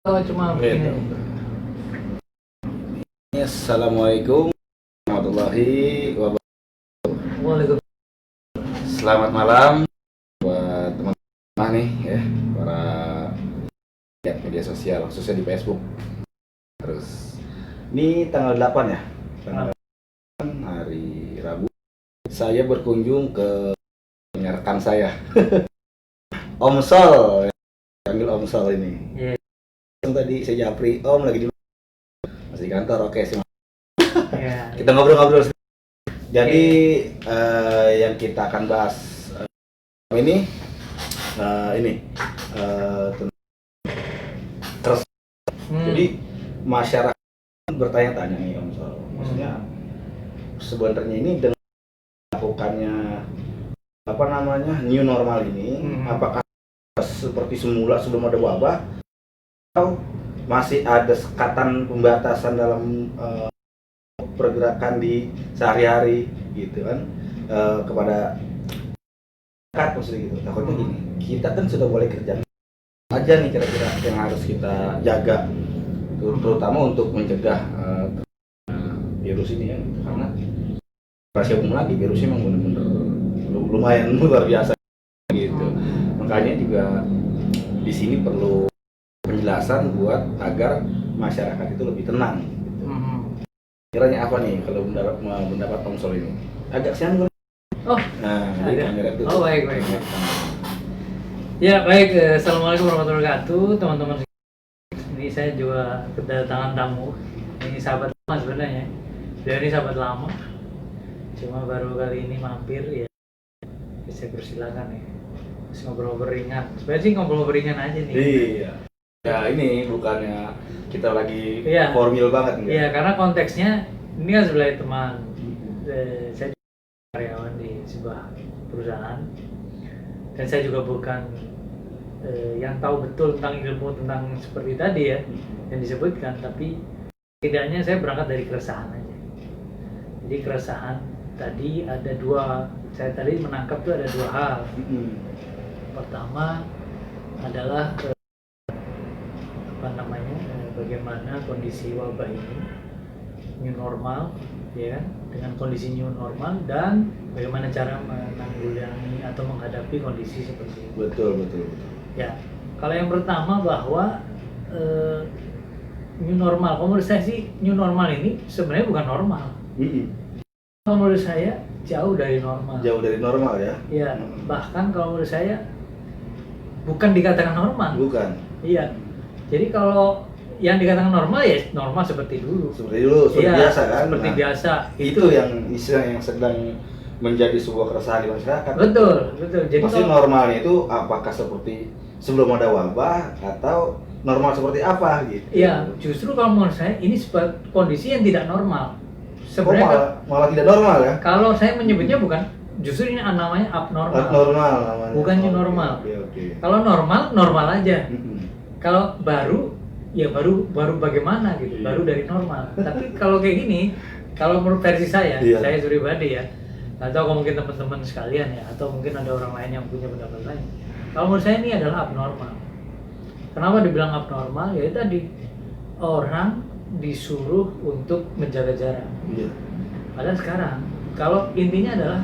Oh, cuma begini. Assalamualaikum warahmatullahi wabarakatuh. Waalaikumsalam. Selamat malam buat teman-teman nih ya, para media sosial khususnya di Facebook. Terus ini tanggal 8 ya, tanggal 8 hari Rabu. Saya berkunjung ke rekan saya, Om Sol, panggil Om Sol ini. Iya. Tadi saya japri, Om lagi di masih di kantor, oke sih. Iya. Kita ngobrol-ngobrol. Jadi yang kita akan bahas ini terus. Jadi masyarakat bertanya-tanya nih Om Sol, maksudnya sebenarnya ini dengan melakukannya new normal ini, apakah seperti semula sebelum ada wabah atau masih ada sekatan pembatasan dalam pergerakan di sehari-hari gitu kan, kepada masyarakat maksudnya gitu. Takutnya gini, kita kan sudah boleh kerja aja nih kira-kira yang harus kita jaga, terutama untuk mencegah virus ini kan, karena masih umum lagi virusnya memang benar-benar lumayan luar biasa gitu. Makanya juga di sini perlu penjelasan buat agar masyarakat itu lebih tenang gitu. Kiranya apa nih kalau mendapat Om Sol ini? Agak siang. Oh, nah, kamera itu. Oh, baik. Ya, baik. Assalamualaikum warahmatullahi wabarakatuh, teman-teman. Ini saya juga kedatangan tamu. Ini sahabat lama sebenarnya. Dia ini sahabat lama. Cuma baru kali ini mampir ya. Saya persilakan ya. Terus ngobrol-ngobrol ringan. Sebenarnya sih ngobrol-ngobrol ringan aja nih. Iya. Ya ini bukannya kita lagi formal banget enggak? Iya, karena konteksnya ini kan sebagai teman. Saya karyawan di sebuah perusahaan dan saya juga bukan yang tahu betul tentang ilmu tentang seperti tadi ya yang disebutkan, tapi setidaknya saya berangkat dari keresahan aja. Jadi keresahan tadi ada dua, saya tadi menangkap tuh ada dua hal. Pertama adalah bagaimana kondisi wabah ini, new normal ya kan, dengan kondisi new normal dan bagaimana cara menanggulangi atau menghadapi kondisi seperti ini. Betul. Ya, kalau yang pertama bahwa new normal, kalau menurut saya sih new normal ini sebenarnya bukan normal. Kalau menurut saya jauh dari normal. Jauh dari normal ya? Iya, bahkan kalau menurut saya bukan dikatakan normal. Bukan. Iya, jadi kalau yang dikatakan normal ya normal seperti dulu. Seperti biasa kan? Seperti biasa. Itu yang istilah yang sedang menjadi sebuah keresahan di masyarakat. Betul. Jadi pasti normalnya itu apakah seperti sebelum ada wabah atau normal seperti apa gitu? Iya, justru kalau menurut saya ini kondisi yang tidak normal. Sebenarnya malah tidak normal ya? Kalau saya menyebutnya bukan, justru ini namanya abnormal. Abnormal namanya. Bukan new normal. Okay. Kalau normal aja. Kalau baru ya baru bagaimana gitu, baru dari normal. Tapi kalau kayak gini, kalau menurut versi saya pribadi ya, atau mungkin teman-teman sekalian ya, atau mungkin ada orang lain yang punya pendapat lain. Kalau menurut saya ini adalah abnormal. Kenapa dibilang abnormal? Ya tadi orang disuruh untuk menjaga jarak. Padahal sekarang, kalau intinya adalah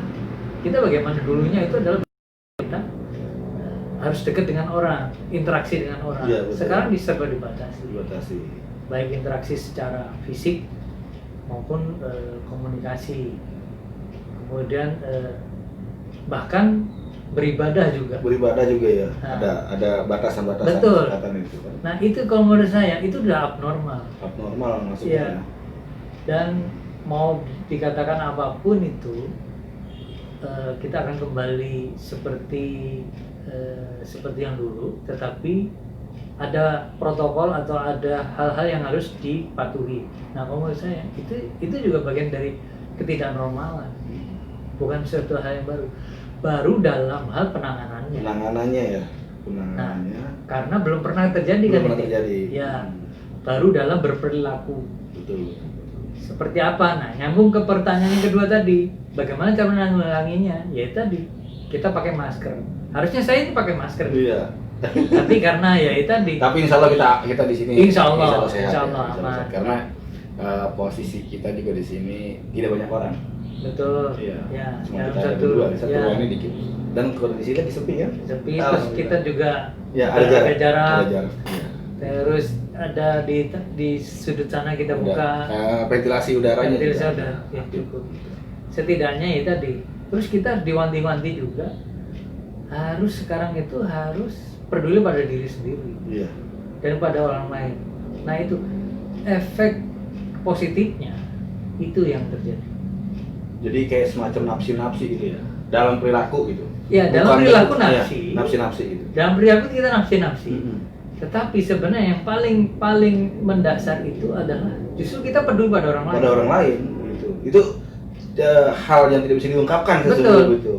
kita bagaimana dulunya itu adalah kita harus dekat dengan orang, interaksi dengan orang. Sekarang diserba dibatasi. Baik interaksi secara fisik maupun komunikasi. Kemudian bahkan beribadah juga ya. Nah, ada batasan-batasan. Betul. Itu kan. Nah itu kalau menurut saya itu udah abnormal maksudnya. Dan mau dikatakan apapun itu kita akan kembali seperti yang dulu, tetapi ada protokol atau ada hal-hal yang harus dipatuhi. Nah kalau menurut saya itu juga bagian dari ketidaknormalan, bukan sesuatu hal yang baru dalam hal penanganannya ya. Nah, karena belum pernah terjadi. Ya, baru dalam berperilaku. Betul. Seperti apa? Nah, nyambung ke pertanyaan yang kedua tadi, bagaimana cara menanggulanginya? Ya tadi kita pakai masker. Harusnya saya ini pakai masker. Iya. Tapi karena ya itu tadi. Tapi insya Allah kita di sini. Insya Allah sehat, insya Allah, ya, sehat. Karena posisi kita juga di sini tidak banyak orang. Betul. Iya. Ya, Cuma kita ada berdua, satu ya. ruangan ini dikit. Dan kondisi lagi sepi kan? Sepi, terus kita juga ya, ada jarak. jarak. Ya. Terus ada di sudut sana kita buka ventilasi udaranya. Ventilasi udah ya, cukup. Setidaknya ya tadi. Terus kita diwanti-wanti juga harus sekarang itu harus peduli pada diri sendiri. Iya. Dan pada orang lain. Nah itu efek positifnya itu yang terjadi. Jadi kayak semacam nafsi-nafsi gitu ya, dalam perilaku gitu. Ya, dalam perilaku nafsi. Ya, nafsi-nafsi gitu. Dalam perilaku kita nafsi-nafsi. Mm-hmm. Tetapi sebenarnya yang paling mendasar itu adalah justru kita peduli pada orang lain. Pada orang lain gitu. Itu hal yang tidak bisa diungkapkan sesungguhnya itu.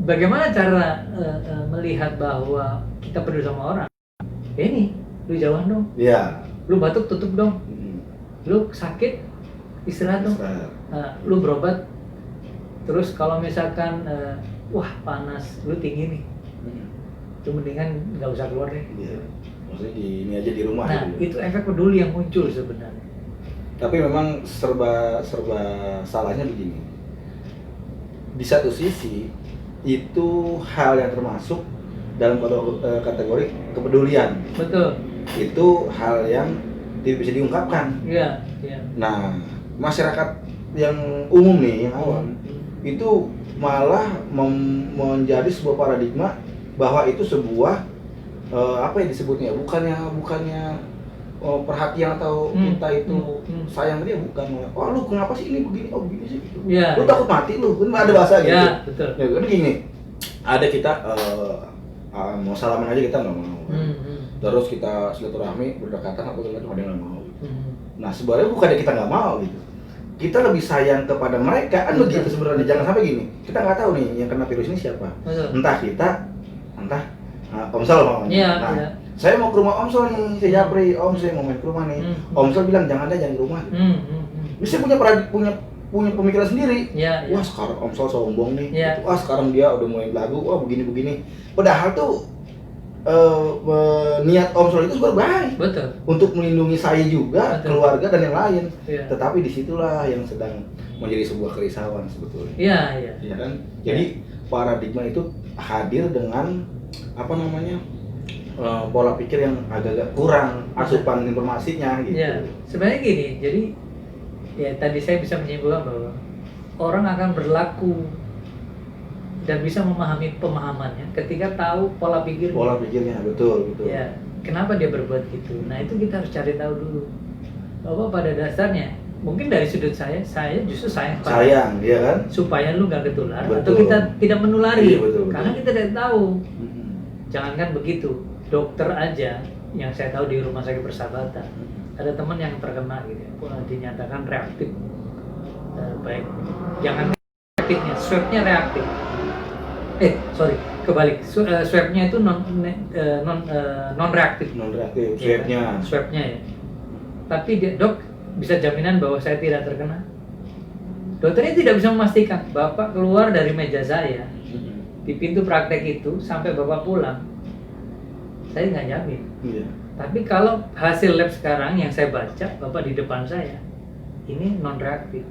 Bagaimana cara melihat bahwa kita peduli sama orang? Ini, lu jauhan dong. Iya. Lu batuk tutup dong. Lu sakit istirahat dong. Lu berobat. Terus kalau misalkan wah panas, lu tinggi nih. Itu mendingan nggak usah keluar deh. Iya. Maksudnya ini aja di rumah. Nah, gitu. itu efek peduli yang muncul sebenarnya. Tapi memang serba salahnya begini. Di satu sisi itu hal yang termasuk dalam kategori kepedulian. Betul. Itu hal yang tidak bisa diungkapkan. Iya, iya. Nah, masyarakat yang umum nih, yang awam, itu malah menjadi sebuah paradigma bahwa itu sebuah apa yang disebutnya, bukannya perhatian atau kita itu sayang dia, bukan. Oh lu kenapa sih ini begini, oh begini sih gitu. Ya, lu takut mati lu, kan ada bahasa gitu. Ya, betul. Ya kan gini, ada kita mau salaman aja kita nggak mau. Terus kita silaturahmi berdekatan atau segala macam ada yang nggak mau. Nah sebenarnya bukannya kita nggak mau gitu, kita lebih sayang kepada mereka kan begitu sebenarnya. Jangan sampai gini, kita nggak tahu nih yang kena virus ini siapa. Entah kita, entah Om Sol mamanya. Ya, nah, ya. saya mau ke rumah Om Sol nih, saya Japri, Om saya mau main ke rumah nih. Om Sol bilang jangan di rumah. Bisa punya pemikiran sendiri. Ya, wah sekarang Om Sol sombong nih. Ya. Wah sekarang dia udah mulai belagu, wah begini. Padahal tuh niat Om Sol itu sebenarnya baik. Betul. Untuk melindungi saya juga, Betul. keluarga dan yang lain. Ya. Tetapi disitulah yang sedang menjadi sebuah kerisauan sebetulnya. Iya, iya. Ya kan? Jadi paradigma itu hadir dengan apa namanya? Pola pikir yang agak-agak kurang asupan informasinya gitu. Ya, sebenarnya gini. Jadi ya tadi saya bisa menyimpulkan bahwa orang akan berlaku dan bisa memahami pemahamannya ketika tahu pola pikirnya. Pola pikirnya betul. Ya, kenapa dia berbuat gitu? Nah itu kita harus cari tahu dulu. Bahwa pada dasarnya, mungkin dari sudut saya justru sayang dia kan? Supaya lu gak ketular Betul. atau kita tidak menulari. Iya, betul. Karena kita tidak tahu. Jangankan begitu, dokter aja yang saya tahu di Rumah Sakit Persahabatan ada teman yang terkena gitu, dinyatakan reaktif. Baik, jangan reaktifnya, swabnya reaktif. Kebalik. Swabnya itu non reaktif. Non reaktif. Swabnya ya. Tapi dok bisa jaminan bahwa saya tidak terkena. Dokternya tidak bisa memastikan. Bapak keluar dari meja saya di pintu praktek itu sampai bapak pulang, saya nggak jamin. Iya. Tapi kalau hasil lab sekarang yang saya baca, bapak di depan saya, ini non reaktif.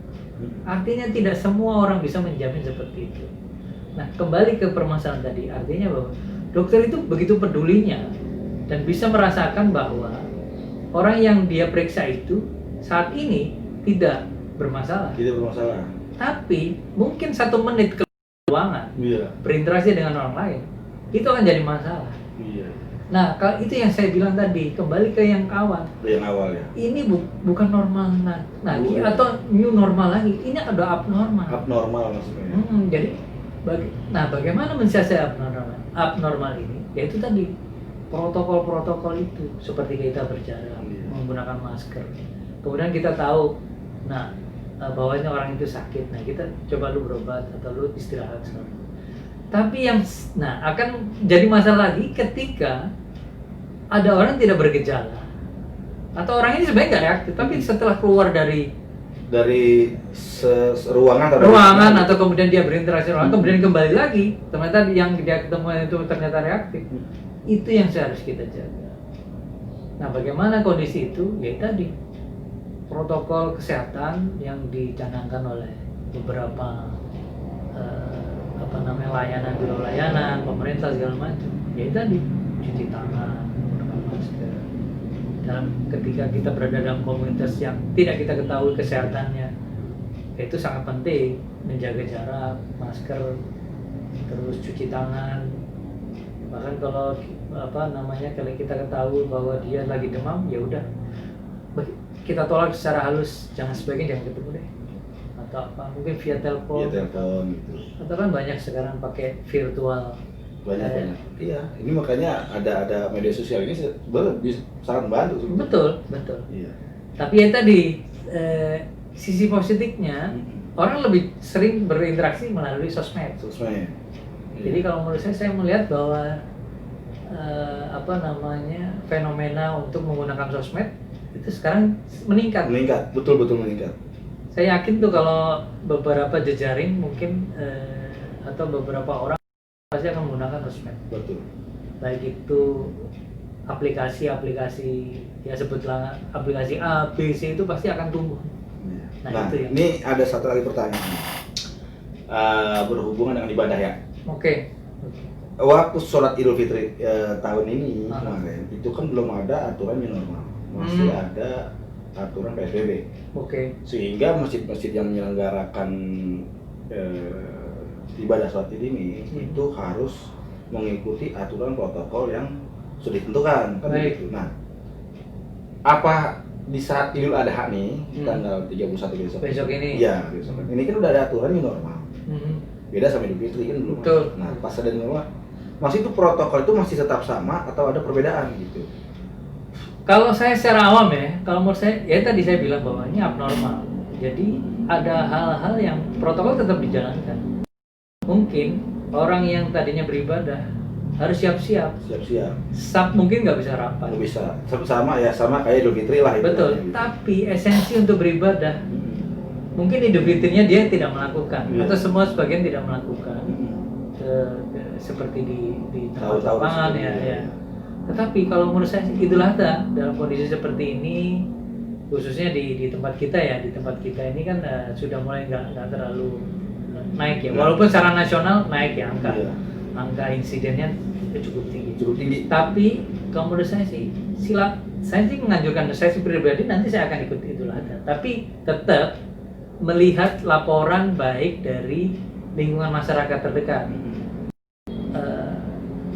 Artinya tidak semua orang bisa menjamin seperti itu. Nah, kembali ke permasalahan tadi, artinya bahwa dokter itu begitu pedulinya dan bisa merasakan bahwa orang yang dia periksa itu saat ini tidak bermasalah. Tidak bermasalah. Tapi mungkin 1 menit ke ruangan, berinteraksi dengan orang lain, itu akan jadi masalah. Iya. Nah, kalau itu yang saya bilang tadi, kembali ke yang kawan. Yang awal ya. Ini bukan normal lagi atau new normal lagi. Ini ada abnormal. Abnormal maksudnya. Jadi bagaimana mensiasati abnormal ini? Yaitu tadi protokol-protokol itu, seperti kita berjarak, menggunakan masker. Kemudian kita tahu, bahwa ini orang itu sakit. Nah, kita coba lu berobat atau lu istirahat selama. Tapi yang akan jadi masalah lagi ketika ada orang tidak bergejala atau orang ini sebenarnya nggak reaktif, tapi setelah keluar dari ruangan atau kemudian dia berinteraksi dengan orang, kemudian kembali lagi ternyata yang dia ketemu itu ternyata reaktif. Itu yang harus kita jaga. Nah, bagaimana kondisi itu? Ya tadi protokol kesehatan yang dicanangkan oleh beberapa layanan, biro layanan, pemerintah segala macam. Ya tadi cuci tangan, menggunakan masker. Dan ketika kita berada dalam komunitas yang tidak kita ketahui kesehatannya, itu sangat penting menjaga jarak, masker, terus cuci tangan. Bahkan kalau kalau kita ketahui bahwa dia lagi demam, ya udah kita tolak secara halus, sebaiknya jangan ketemu deh, atau mungkin via telepon gitu. Atau kan banyak sekarang pakai virtual. Banyak. Iya, ini makanya ada media sosial ini sangat membantu. Betul. Iya. Tapi ya tadi sisi positifnya orang lebih sering berinteraksi melalui sosmed. Jadi kalau menurut saya melihat bahwa fenomena untuk menggunakan sosmed itu sekarang meningkat. Betul meningkat. Saya yakin tuh kalau beberapa jejaring mungkin atau beberapa orang pasti akan menggunakan sosmed. Betul. Baik itu aplikasi ya sebutlah aplikasi A, B, C itu pasti akan tumbuh. Nah itu ya. Ini ada satu lagi pertanyaan berhubungan dengan ibadah ya. Oke. Waktu sholat Idul Fitri tahun ini kemarin itu kan belum ada aturan yang normal, masih ada aturan PSBB. Sehingga masjid-masjid yang menyelenggarakan ibadah sholat Id ini itu harus mengikuti aturan protokol yang sudah ditentukan kan begitu. Nah, apa di saat Idul Adha nih tanggal 31 besok ini? Ya, besok. Ini kan udah ada aturan yang normal. Beda sama Idul Fitri kan belum. Nah, pas ada normal, masih itu protokol itu masih tetap sama atau ada perbedaan gitu? Kalau saya secara awam ya, kalau menurut saya, ya tadi saya bilang bahwa ini abnormal. Jadi ada hal-hal yang protokol tetap dijalankan. Mungkin orang yang tadinya beribadah harus siap-siap. Mungkin nggak bisa rapat. Nggak bisa, sama kayak Idul Fitri lah. Betul. Gitu. Tapi esensi untuk beribadah, mungkin Idul Fitrinya dia tidak melakukan, atau semua sebagian tidak melakukan. Seperti di tempat lapangan ya. Tetapi kalau menurut saya Idul Adha dalam kondisi seperti ini, khususnya di tempat kita ya, ini kan sudah mulai nggak terlalu naik ya. Walaupun secara nasional naik ya angka insidennya cukup tinggi. Tapi kalau menurut saya sih saya menganjurkan, saya pribadi nanti saya akan ikut Idul Adha. Tapi tetap melihat laporan baik dari lingkungan masyarakat terdekat.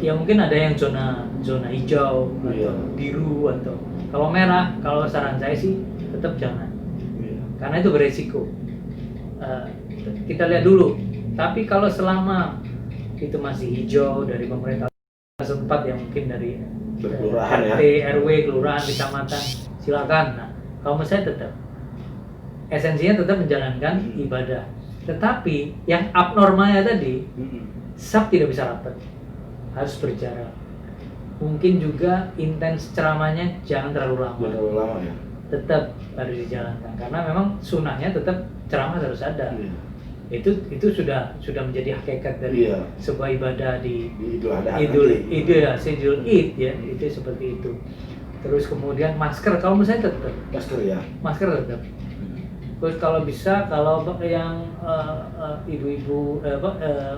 Ya mungkin ada yang zona hijau atau biru atau kalau merah, kalau saran saya sih tetap jangan, karena itu beresiko. Kita lihat dulu. Tapi kalau selama itu masih hijau dari pemerintah setempat ya, mungkin dari kelurahan RT, RW, kelurahan, kecamatan, silakan. Nah, kalau menurut saya tetap esensinya tetap menjalankan ibadah. Tetapi yang abnormalnya tadi, SAP tidak bisa rapat, harus berjarak. Mungkin juga intens ceramahnya jangan terlalu lama ya. Tetap harus dijalankan karena memang sunnahnya tetap ceramah harus ada. Itu sudah menjadi hakikat dari sebuah ibadah di Idul Id ya, itu seperti itu. Terus kemudian masker, kalau menurut saya tetap masker tetap. Terus kalau bisa, kalau yang ibu-ibu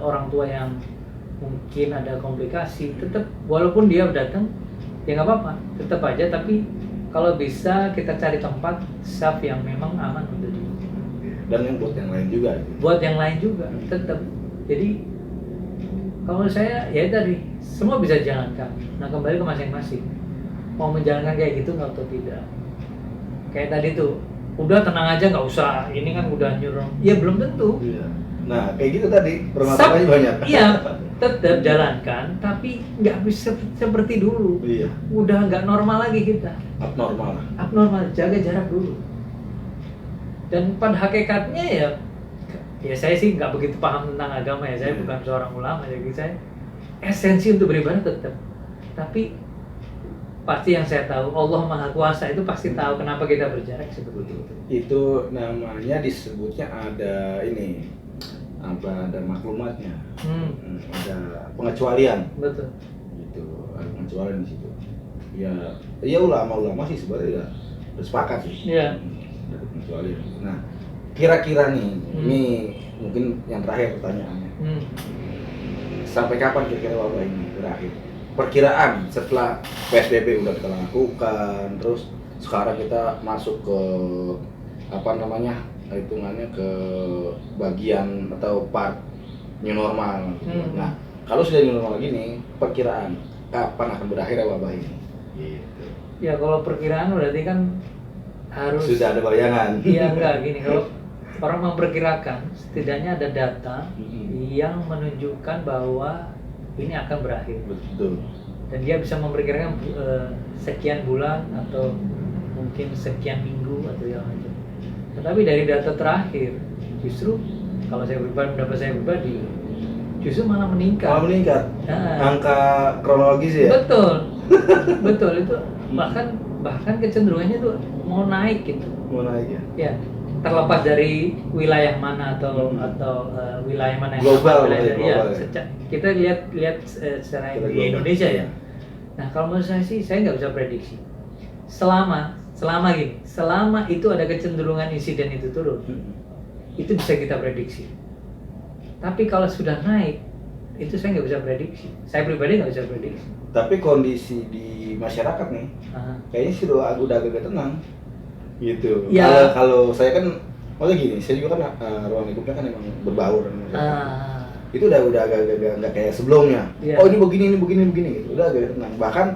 orang tua yang mungkin ada komplikasi, tetap walaupun dia datang ya nggak apa-apa, tetap aja. Tapi kalau bisa kita cari tempat saf yang memang aman untuk dia. Dan yang buat yang lain juga. Tetap. Jadi kalau saya ya tadi semua bisa jalankan. Nah kembali ke masing-masing. Mau menjalankan kayak gitu nggak atau tidak? Kayak tadi tuh, udah tenang aja nggak usah. Ini kan udah nyuruh. Ya belum tentu. Nah kayak gitu tadi permasalahannya banyak. Iya. Tetap jalankan, tapi nggak bisa seperti dulu. Udah nggak normal lagi kita. Abnormal, jaga jarak dulu. Dan pada hakikatnya ya saya sih nggak begitu paham tentang agama ya. Saya bukan seorang ulama, jadi saya esensi untuk beribadah tetap. Tapi pasti yang saya tahu, Allah Maha Kuasa itu pasti tahu kenapa kita berjarak seperti itu. Itu namanya disebutnya ada ada maklumatnya, ada pengecualian. Betul. Gitu. ada pengecualian di situ. Ya ulama sih sebenarnya udah sepakat sih. Iya. Ada pengecualian. Nah, kira-kira nih, ini mungkin yang terakhir pertanyaannya. Sampai kapan kira-kira wabah ini berakhir? Perkiraan setelah PSBB udah kita lakukan, terus sekarang kita masuk ke hitungannya ke bagian atau part new normal. Nah, kalau sudah new normal gini, perkiraan kapan akan berakhir wabah ini? Gitu. Ya kalau perkiraan berarti kan harus sudah ada bayangan. Iya enggak gini, kalau orang memperkirakan setidaknya ada data yang menunjukkan bahwa ini akan berakhir. Betul. Dan dia bisa memperkirakan sekian bulan atau mungkin sekian minggu atau yang macam. Tetapi dari data terakhir justru kalau pendapat saya pribadi justru malah meningkat. Angka kronologis ya. Betul itu bahkan kecenderungannya tuh mau naik gitu. Mau naik ya. Ya, terlepas dari wilayah mana atau wilayah mana yang global, kita lihat secara di Indonesia ya. Nah kalau menurut saya sih saya nggak bisa prediksi. Selama itu ada kecenderungan insiden itu turun, itu bisa kita prediksi. Tapi kalau sudah naik, itu saya nggak bisa prediksi. Saya pribadi nggak bisa prediksi. Tapi kondisi di masyarakat nih, kayaknya sih udah agak tenang, gitu. Ya. Kalau saya kan, maksudnya gini, saya juga kan ruang lingkupnya kan emang berbaur. Itu udah agak nggak kayak sebelumnya. Yeah. Oh ini begini gitu. Udah agak tenang. Bahkan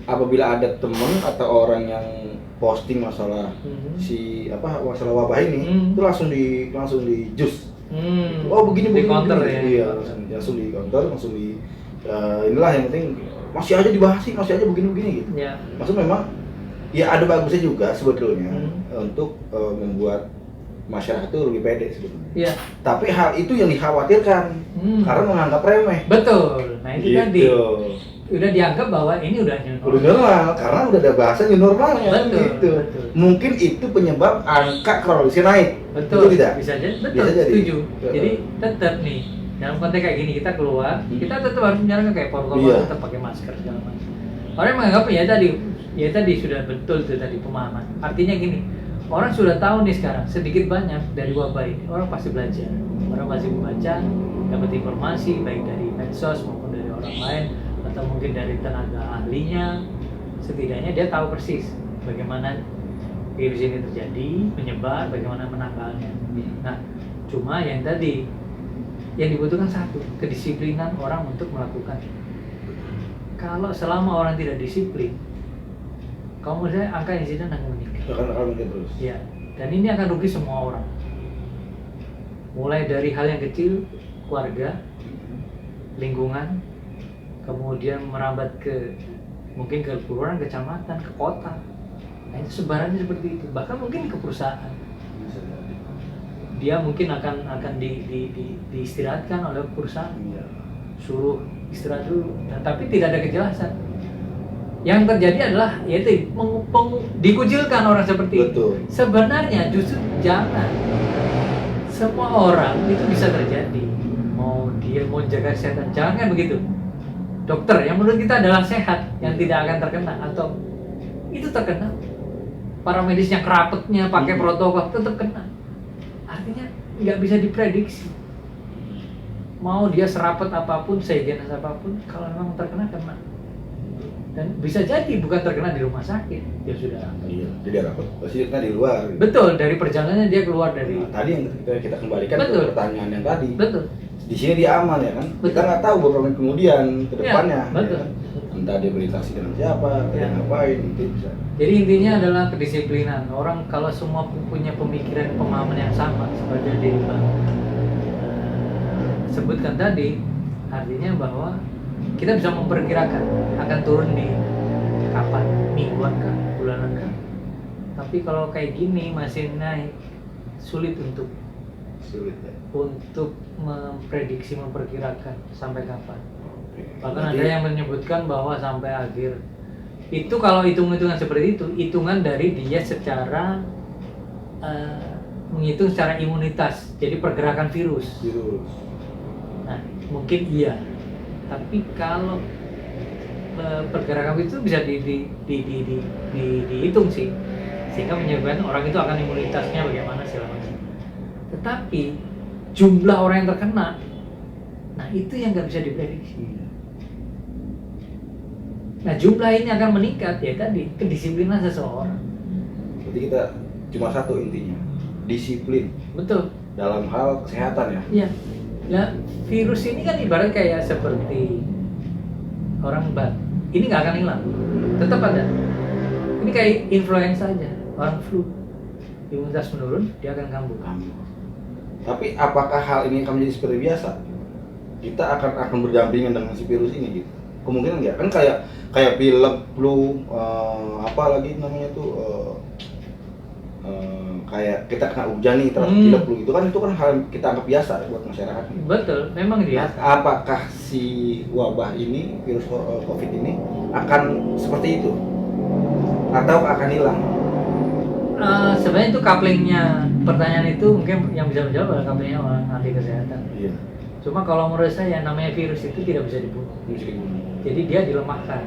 apabila ada temen atau orang yang posting masalah masalah wabah ini, itu langsung di jus. Oh begini. Counter ya. Iya, langsung di counter, langsung di inilah yang penting masih aja dibahas sih, masih aja begini gitu. Yeah. Maksud memang ya ada bagusnya juga sebetulnya untuk membuat masyarakat itu lebih pede sebetulnya. Iya. Tapi hal itu yang dikhawatirkan karena menganggap remeh. Betul. Nah itu gitu. tadi udah dianggap bahwa ini udah new normal. Udah normal karena udah ada bahasa new normalnya. Betul. Gitu. Mungkin itu penyebab angka kronologisnya naik. Betul. Tidak? Bisa jadi. Betul. Bisa jadi. Setuju. Jadi tetap nih dalam konteks kayak gini kita keluar, kita tetap harus menjalankan kayak protokol, tetap pakai masker segala macam. Orang menganggap ya tadi sudah betul tuh tadi pemahaman. Artinya gini, orang sudah tahu nih sekarang sedikit banyak dari wabah ini. Orang pasti belajar, orang pasti membaca, dapat informasi baik dari medsos maupun dari orang lain atau mungkin dari tenaga ahlinya. Setidaknya dia tahu persis bagaimana virus ini terjadi, menyebar, bagaimana menangkalnya. Nah, cuma yang tadi yang dibutuhkan satu, kedisiplinan orang untuk melakukan. Kalau selama orang tidak disiplin, kalau menurut saya angka insiden akan meningkat. Akan meningkat terus. Ya, dan ini akan rugi semua orang. Mulai dari hal yang kecil, keluarga, lingkungan, kemudian merambat ke mungkin ke kelurahan, kecamatan, ke kota. Nah itu sebarannya seperti itu. Bahkan mungkin ke perusahaan. Dia mungkin akan diistirahatkan oleh perusahaan. Suruh istirahat dulu. Nah, tapi tidak ada kejelasan. Yang terjadi adalah yaitu dikucilkan orang seperti itu. Sebenarnya justru jangan. Semua orang itu bisa terjadi. Dia mau jaga kesehatan, jangan begitu. Dokter yang menurut kita adalah sehat, yang tidak akan terkena atau itu terkena. Para medis yang kerapetnya pakai protokol tetap kena. Artinya nggak bisa diprediksi. Mau dia serapet apapun, sehigienis apapun, kalau memang terkena kena. Dan bisa jadi bukan terkena di rumah sakit, dia sudah. Iya, jadi rapet pasti kena di luar. Betul, dari perjalanannya dia keluar dari. Tadi yang kita kembalikan ke pertanyaan yang tadi. Betul. Di sini dia aman ya kan? Betul. Kita nggak tahu beberapa menit kemudian ke depannya. Ya, betul. Ya. Entah dia berinteraksi dengan siapa, dia ngapain, itu bisa. Jadi intinya adalah kedisiplinan. Orang kalau semua punya pemikiran, pemahaman yang sama seperti yang Bang sebutkan tadi, artinya bahwa kita bisa memperkirakan akan turun di kapan, mingguan kah, bulanan kah. Tapi kalau kayak gini masih naik, sulit untuk memprediksi, memperkirakan sampai kapan. Bahkan ada yang menyebutkan bahwa sampai akhir. Itu kalau hitung-hitungan seperti itu, hitungan dari dia secara menghitung secara imunitas, jadi pergerakan virus. Nah, mungkin iya. Tapi kalau pergerakan itu bisa dihitung sih, sehingga menyebabkan orang itu akan imunitasnya bagaimana segala macam. Tetapi jumlah orang yang terkena, nah itu yang nggak bisa diprediksi. Nah jumlah ini akan meningkat ya tadi kedisiplinan seseorang. Berarti kita cuma satu intinya, disiplin. Betul. Dalam hal kesehatan ya. Iya. Nah virus ini kan ibarat kayak seperti orang batuk. Ini nggak akan hilang, tetap ada. Ini kayak influenza aja, orang flu, imunitas menurun, dia akan kambuh. Tapi apakah hal ini akan menjadi seperti biasa? Kita akan berdampingan dengan si virus ini gitu. Kemungkinan nggak? Kan kayak pilek, flu, apa lagi namanya tuh, kayak kita kena hujan nih terus pilek flu itu kan hal yang kita anggap biasa buat masyarakat. Betul, memang biasa. Nah, apakah si wabah ini, virus COVID ini akan seperti itu? Atau akan hilang? Sebenarnya itu couplingnya pertanyaan itu mungkin yang bisa menjawab adalah couplingnya orang ahli kesehatan. Iya. Cuma kalau menurut saya namanya virus itu tidak bisa dibunuh. Jadi dia dilemahkan.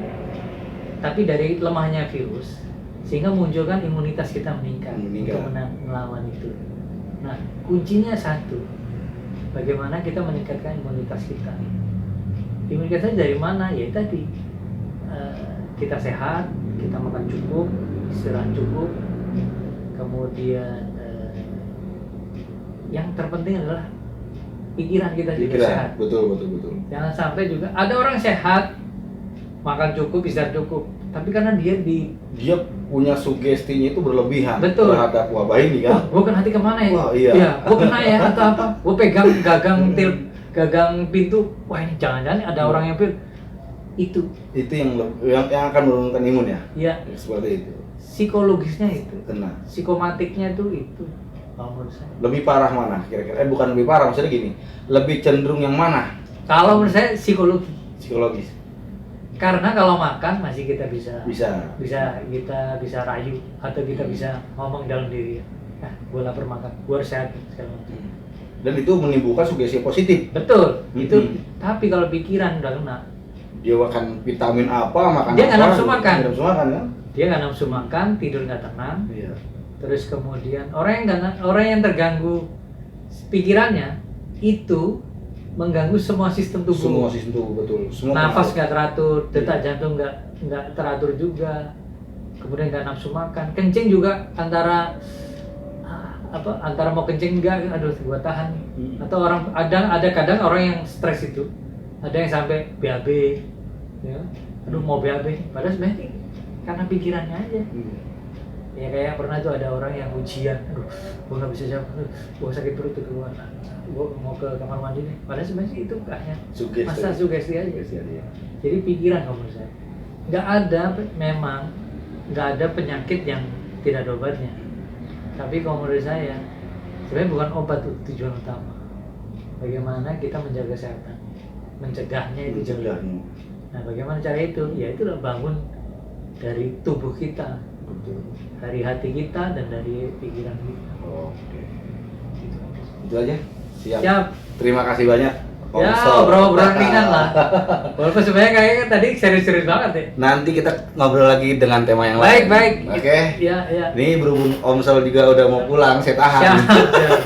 Tapi dari lemahnya virus sehingga munculkan imunitas kita meningkat. Untuk melawan itu. Nah, kuncinya satu. Bagaimana kita meningkatkan imunitas kita? Imunitasnya dari mana? Ya tadi kita sehat, kita makan cukup, istirahat cukup. Kemudian yang terpenting adalah pikiran kita juga sehat. Betul. Jangan sampai juga ada orang sehat, makan cukup, istirahat cukup, tapi karena dia punya sugestinya itu berlebihan. Betul. Terhadap wabah ini kan. Gue kena hati kemana ya? Wah, iya. Ya, gue kena ya atau apa? Gue pegang gagang pintu. Wah ini jangan-jangan ada orang yang itu yang akan menurunkan imun ya. Iya. Seperti itu. Psikologisnya itu. Kena. Psikomatiknya itu. Kalau menurut saya. Lebih parah mana kira-kira? Bukan lebih parah, maksudnya gini. Lebih cenderung yang mana? Kalau menurut saya Psikologis. Karena kalau makan masih kita bisa kita bisa rayu atau kita bisa ngomong dalam diri. Nah, gue lapar makan, gue harus sehat sekarang. Dan itu menimbulkan sugesti positif. Betul. Itu tapi kalau pikiran udah kena, dia makan vitamin apa, makan dia nggak apa, nafsu makan kan? Dia nggak nafsu makan, tidur nggak tenang. Iya. Terus kemudian orang yang terganggu pikirannya itu mengganggu semua sistem tubuh. Betul. Nafas nggak teratur, detak jantung nggak teratur juga. Kemudian nggak nafsu makan, kencing juga antara mau kencing enggak, aduh gua tahan. Atau ada kadang orang yang stres itu, ada yang sampai BAB, ya, aduh mau BAB, padahal sebenarnya karena pikirannya aja. Ya kayak pernah tuh ada orang yang ujian, aduh gua nggak bisa jawab, gua sakit perut tuh keluar, gua mau ke kamar mandi nih, padahal sebenarnya itu hanya masa sugesti aja. Jadi pikiran kalau menurut saya nggak ada penyakit yang tidak ada obatnya. Tapi kalau menurut saya sebenarnya bukan obat tujuan utama. Bagaimana kita menjaga kesehatan, mencegahnya itu jauh. Nah, bagaimana cara itu? Ya itulah bangun dari tubuh kita, dari hati kita dan dari pikiran kita. Oke. Itu aja. Siap. Terima kasih banyak. Ya, obrol-obrol ringan lah. Walaupun sebenarnya kayaknya tadi serius-serius banget ya. Nanti kita ngobrol lagi dengan tema yang lain. Baik. Oke. Iya. Nih berhubung Om Sol juga udah mau pulang, saya tahan. Siap.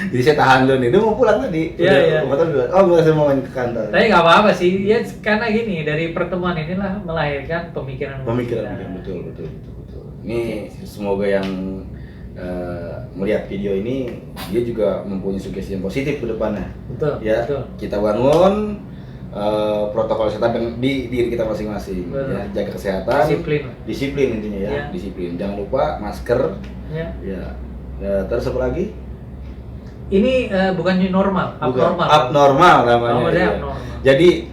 Jadi saya tahan dulu nih. Dia mau pulang tadi. Iya. Masih mau main ke kantor. Tapi nggak apa-apa sih. Ya karena gini, dari pertemuan inilah melahirkan pemikiran. Betul. Ini semoga yang melihat video ini dia juga mempunyai sugesti yang positif ke depannya. Betul. Kita bangun protokol kesehatan di diri kita masing-masing. Ya, jaga kesehatan. Disiplin intinya ya. Disiplin. Jangan lupa masker. Ya. Terus apa lagi? Ini bukan new normal, abnormal namanya. Abnormal. Jadi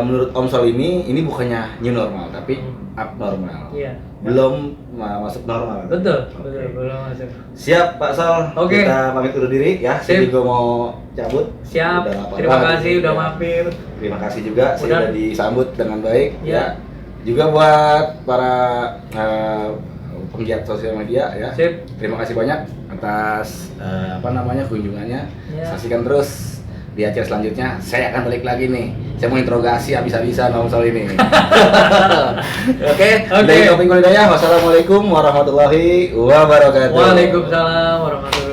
menurut Om Sol ini bukannya new normal tapi abnormal. Iya. Belum masuk normal. Betul, belum masuk. Siap Pak Sol. Oke. Kita pamit undur diri ya. Saya juga mau cabut. Siap. Terima kasih udah mampir. Terima kasih juga saya sudah disambut dengan baik ya. Juga buat para penggiat sosial media ya. Sip. Terima kasih banyak atas kunjungannya. Ya. Saksikan terus di acara selanjutnya saya akan balik lagi nih. Saya mau interogasi habis-habisan soal ini. Oke. Dari Topik Hidayah. Wassalamualaikum warahmatullahi wabarakatuh. Waalaikumsalam warahmatullahi wabarakatuh.